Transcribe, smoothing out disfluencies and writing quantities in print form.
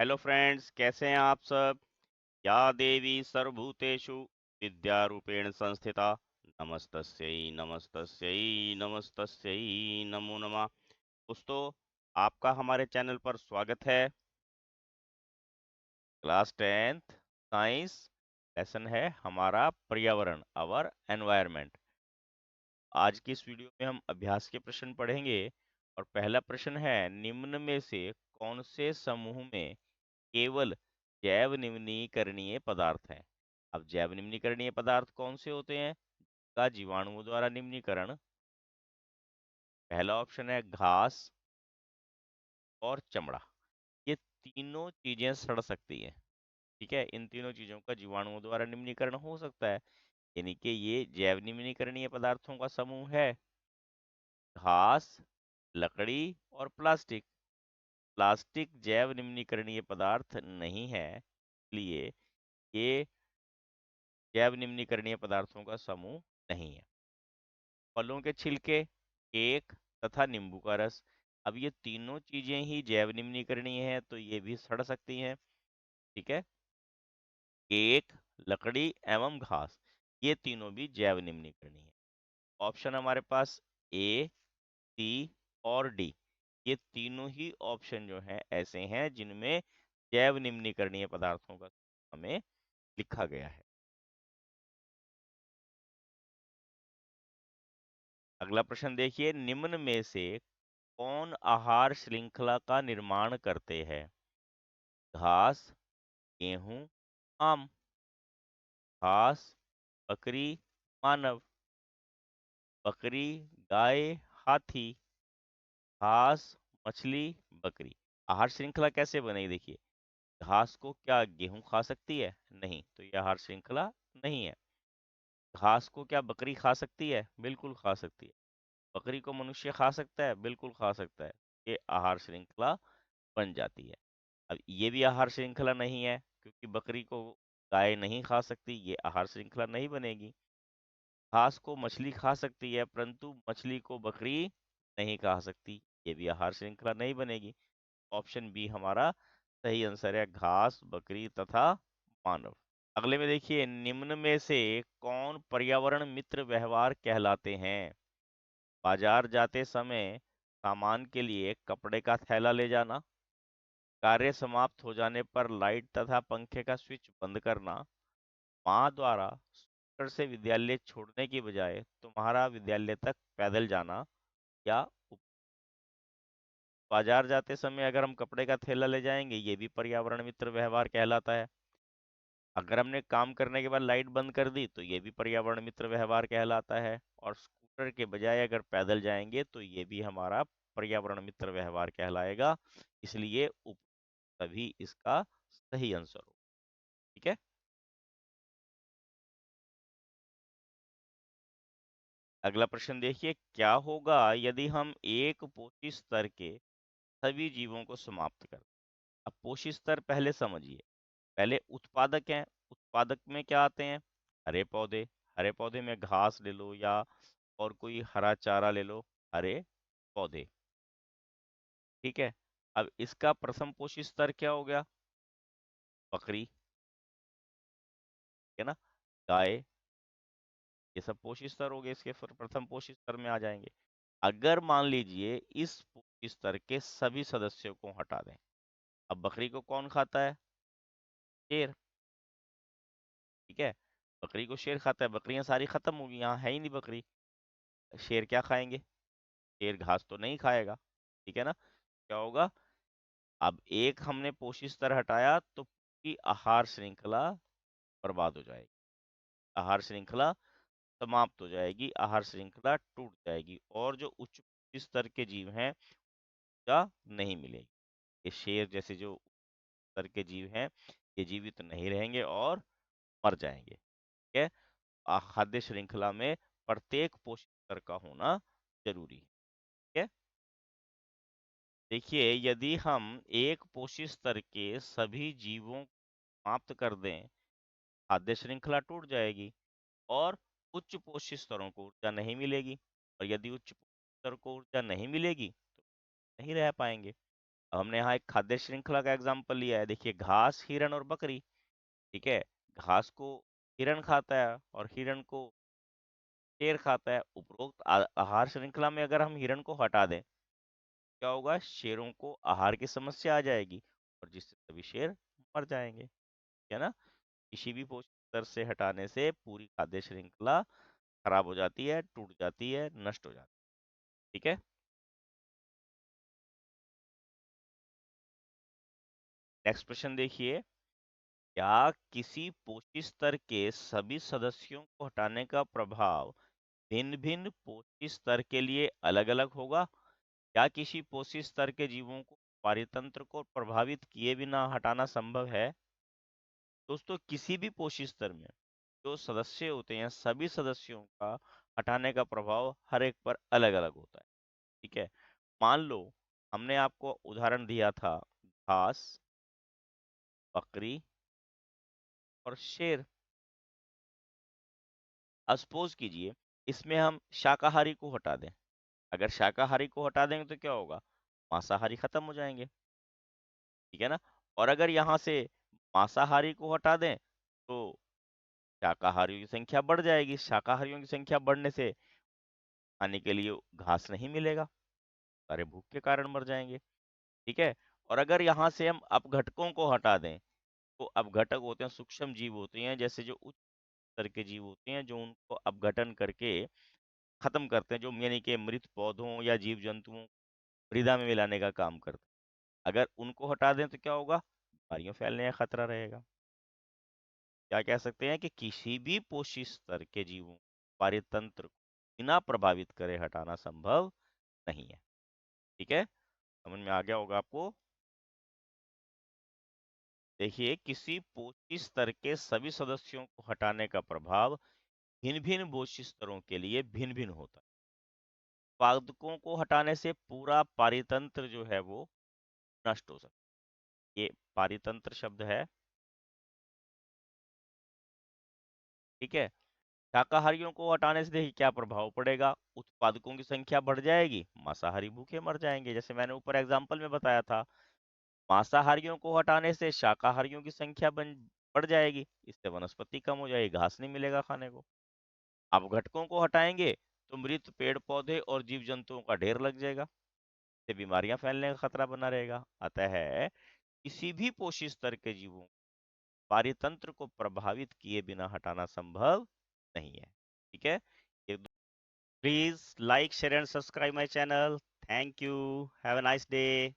Hello friends, कैसे हैं आप सब। या देवी सर्वभूतेषु विद्यारूपेण संस्थिता नमस्तस्यै नमस्तस्यै नमस्तस्यै नमो नमः। दोस्तों, आपका हमारे चैनल पर स्वागत है। क्लास 10th साइंस लेसन है हमारा पर्यावरण, अवर एनवायरनमेंट। आज की इस वीडियो में हम अभ्यास के प्रश्न पढ़ेंगे और पहला प्रश्न है, निम्न में से कौन से समूह में केवल जैव निम्नीकरणीय पदार्थ हैं। अब जैव निम्नीकरणीय पदार्थ कौन से होते हैं का जीवाणुओं द्वारा निम्नीकरण। पहला ऑप्शन है घास और चमड़ा। ये तीनों चीजें सड़ सकती हैं। ठीक है, इन तीनों चीजों का जीवाणुओं द्वारा निम्नीकरण हो सकता है, यानी कि ये जैव निम्नीकरणीय पदार्थों का समूह है। घास, लकड़ी और प्लास्टिक। प्लास्टिक जैव निम्नीकरणीय पदार्थ नहीं है, इसलिए ये जैव निम्नीकरणीय पदार्थों का समूह नहीं है। फलों के छिलके, केक तथा नींबू का रस। अब ये तीनों चीजें ही जैव निम्नीकरणीय हैं, तो ये भी सड़ सकती हैं। ठीक है, केक, लकड़ी एवं घास, ये तीनों भी जैव निम्नीकरणीय हैं। ऑप्शन हमारे पास ए, सी और डी, ये तीनों ही ऑप्शन जो हैं ऐसे हैं जिनमें जैव निम्नीकरणीय पदार्थों का हमें लिखा गया है। अगला प्रश्न देखिए, निम्न में से कौन आहार श्रृंखला का निर्माण करते हैं। घास, गेहूं, आम। घास, बकरी, मानव। बकरी, गाय, हाथी। घास, मछली, बकरी। आहार श्रृंखला कैसे बनेगी, देखिए। घास को क्या गेहूं खा सकती है? नहीं, तो यह आहार श्रृंखला नहीं है। घास को क्या बकरी खा सकती है? बिल्कुल खा सकती है। बकरी को मनुष्य खा सकता है? बिल्कुल खा सकता है। ये आहार श्रृंखला बन जाती है। अब ये भी आहार श्रृंखला नहीं है, क्योंकि बकरी को गाय नहीं खा सकती, ये आहार श्रृंखला नहीं बनेगी। घास को मछली खा सकती है, परंतु मछली को बकरी नहीं खा सकती, ये भी आहार श्रृंखला नहीं बनेगी। ऑप्शन बी हमारा सही आंसर है, घास, बकरी तथा मानव। अगले में देखिए, निम्न में से कौन पर्यावरण मित्र व्यवहार कहलाते हैं। बाजार जाते समय सामान के लिए कपड़े का थैला ले जाना। कार्य समाप्त हो जाने पर लाइट तथा पंखे का स्विच बंद करना। माँ द्वारा स्कूटर से विद्यालय छोड़ने की बजाय तुम्हारा विद्यालय तक पैदल जाना। या बाजार जाते समय अगर हम कपड़े का थैला ले जाएंगे, ये भी पर्यावरण मित्र व्यवहार कहलाता है। अगर हमने काम करने के बाद लाइट बंद कर दी, तो ये भी पर्यावरण मित्र व्यवहार कहलाता है। और स्कूटर के बजाय अगर पैदल जाएंगे, तो ये भी हमारा पर्यावरण मित्र व्यवहार कहलाएगा। इसलिए तभी इसका सही आंसर हो। ठीक है, अगला प्रश्न देखिए, क्या होगा यदि हम एक पोषी स्तर के सभी जीवों को समाप्त कर। अब पोषी स्तर पहले समझिए। पहले उत्पादक हैं। उत्पादक में क्या आते हैं? हरे पौधे। हरे पौधे में घास ले लो या और कोई हरा चारा ले लो, हरे पौधे। ठीक है, अब इसका प्रथम पोषी स्तर क्या हो गया? बकरी, है ना, गाय। ये सब पोषी स्तर हो गए, इसके फिर प्रथम पोषी स्तर में आ जाएंगे। अगर मान लीजिए इस पोषी स्तर के सभी सदस्यों को हटा दें, अब बकरी को कौन खाता है? शेर। ठीक है, बकरी को शेर खाता है, बकरियां सारी खत्म होगी, यहाँ है ही नहीं बकरी। शेर क्या खाएंगे? शेर घास तो नहीं खाएगा। ठीक है ना, क्या होगा? अब एक हमने पोषी स्तर हटाया तो पूरी आहार श्रृंखला बर्बाद हो जाएगी। आहार श्रृंखला समाप्त हो जाएगी, आहार श्रृंखला टूट जाएगी, और जो उच्च पोषी स्तर के जीव हैं का नहीं मिलेगी। ये शेर जैसे जो स्तर के जीव हैं, ये जीवित नहीं रहेंगे और मर जाएंगे। ठीक है, खाद्य श्रृंखला में प्रत्येक पोषक स्तर का होना जरूरी है। ठीक है, देखिए, यदि हम एक पोषक स्तर के सभी जीवों को समाप्त कर दें, खाद्य श्रृंखला टूट जाएगी और उच्च पोषक स्तरों को ऊर्जा नहीं मिलेगी। और यदि उच्च पोषक स्तर को ऊर्जा नहीं मिलेगी, तो नहीं रह पाएंगे। अब हमने यहाँ एक खाद्य श्रृंखला का एग्जाम्पल लिया है। देखिए, घास, हिरण और बकरी। ठीक है, घास को हिरण खाता है और हिरण को शेर खाता है। उपरोक्त आहार श्रृंखला में अगर हम हिरण को हटा दें, क्या होगा? शेरों को आहार की समस्या आ जाएगी और जिससे सभी शेर मर जाएंगे। है ना? किसी भी पोषक स्तर से हटाने से पूरी खाद्य श्रृंखला खराब हो जाती है, टूट जाती है, नष्ट हो जाती है। ठीक है, नेक्स्ट प्रश्न देखिए। क्या किसी पोषी स्तर के सभी सदस्यों को हटाने का प्रभाव भिन्न भिन्न पोषी स्तर के लिए अलग अलग होगा? क्या किसी पोषी स्तर के जीवों को पारितंत्र को प्रभावित किए बिना हटाना संभव है? दोस्तों, किसी भी पोषी स्तर में जो सदस्य होते हैं, सभी सदस्यों का हटाने का प्रभाव हर एक पर अलग अलग होता है। ठीक है, मान लो हमने आपको उदाहरण दिया था घास, बकरी और शेर। अब सपोज कीजिए इसमें हम शाकाहारी को हटा दें। अगर शाकाहारी को हटा देंगे तो क्या होगा? मांसाहारी खत्म हो जाएंगे। ठीक है ना? और अगर यहाँ से मांसाहारी को हटा दें तो शाकाहारियों की संख्या बढ़ जाएगी। शाकाहारियों की संख्या बढ़ने से खाने के लिए घास नहीं मिलेगा, सारे भूख के कारण मर जाएंगे। ठीक है, और अगर यहाँ से हम अपघटकों को हटा दें तो अपघटक होते हैं, सूक्ष्म जीव होते हैं, जैसे जो उच्च स्तर के जीव होते हैं जो उनको अपघटन करके खत्म करते हैं, जो यानी कि मृत पौधों या जीव जंतुओं मृदा में मिलाने का काम करते हैं। अगर उनको हटा दें तो क्या होगा? बीमारियों फैलने का खतरा रहेगा। क्या कह सकते हैं कि किसी भी पोषी स्तर के जीवों पारितंत्र को बिना प्रभावित करे हटाना संभव नहीं है। ठीक है, समझ में आ गया होगा आपको। देखिए, किसी पोषी स्तर के सभी सदस्यों को हटाने का प्रभाव भिन्न भिन्न पोषी स्तरों के लिए भिन्न भिन्न होता है। उत्पादकों को हटाने से पूरा पारितंत्र जो है वो नष्ट हो सकता है। ये पारितंत्र शब्द है। ठीक है, शाकाहारियों को हटाने से देखिए क्या प्रभाव पड़ेगा? उत्पादकों की संख्या बढ़ जाएगी, मांसाहारी भूखे मर जाएंगे, जैसे मैंने ऊपर एग्जाम्पल में बताया था। मांसाहारियों को हटाने से शाकाहारियों की संख्या बढ़ जाएगी, इससे वनस्पति कम हो जाएगी, घास नहीं मिलेगा खाने को। अपघटकों को हटाएंगे तो मृत पेड़ पौधे और जीव जंतुओं का ढेर लग जाएगा, इससे बीमारियां फैलने का खतरा बना रहेगा। अतः है किसी भी पोषी स्तर के जीवों पारितंत्र को प्रभावित किए बिना हटाना संभव नहीं है। ठीक है, please like share and subscribe my channel. Thank you, have a nice day.